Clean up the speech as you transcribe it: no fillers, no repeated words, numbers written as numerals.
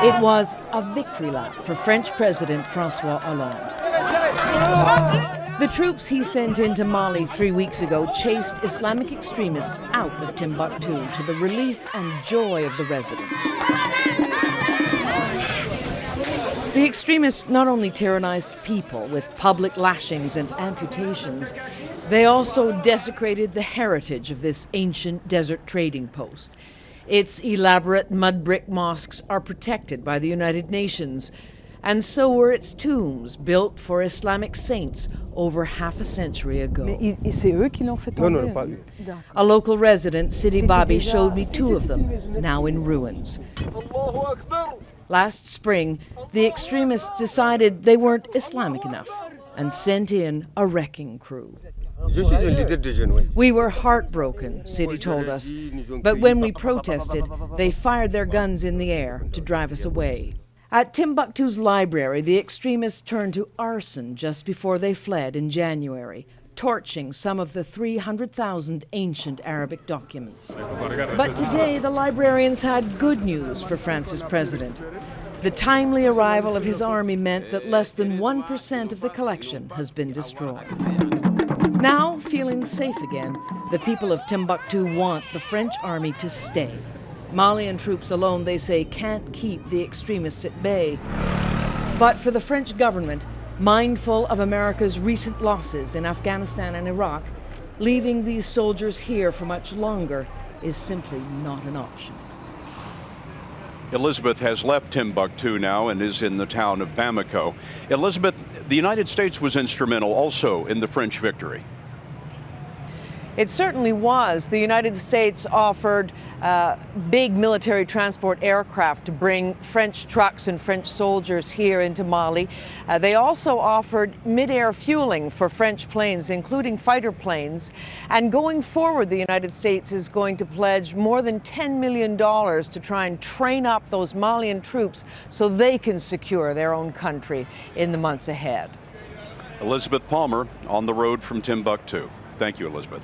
It was a victory lap for French President François Hollande. The troops he sent into Mali 3 weeks ago chased Islamic extremists out of Timbuktu to the relief and joy of the residents. The extremists not only terrorized people with public lashings and amputations, they also desecrated the heritage of this ancient desert trading post. Its elaborate mud brick mosques are protected by the United Nations, and so were its tombs, built for Islamic saints over half a century ago. A local resident, Sidi Babi, showed me 2 of them, now in ruins. Last spring, the extremists decided they weren't Islamic enough and sent in a wrecking crew. We were heartbroken, Sidi told us, but when we protested, they fired their guns in the air to drive us away. At Timbuktu's library, the extremists turned to arson just before they fled in January, torching some of the 300,000 ancient Arabic documents. But today, the librarians had good news for France's president. The timely arrival of his army meant that less than 1% of the collection has been destroyed. Now, feeling safe again, the people of Timbuktu want the French army to stay. Malian troops alone, they say, can't keep the extremists at bay. But for the French government, mindful of America's recent losses in Afghanistan and Iraq, leaving these soldiers here for much longer is simply not an option. Elizabeth has left Timbuktu now and is in the town of Bamako. Elizabeth, the United States was instrumental also in the French victory. It certainly was. The United States offered big military transport aircraft to bring French trucks and French soldiers here into Mali. They also offered mid-air fueling for French planes, including fighter planes. And going forward, the United States is going to pledge more than $10 million to try and train up those Malian troops so they can secure their own country in the months ahead. Elizabeth Palmer on the road from Timbuktu. Thank you, Elizabeth.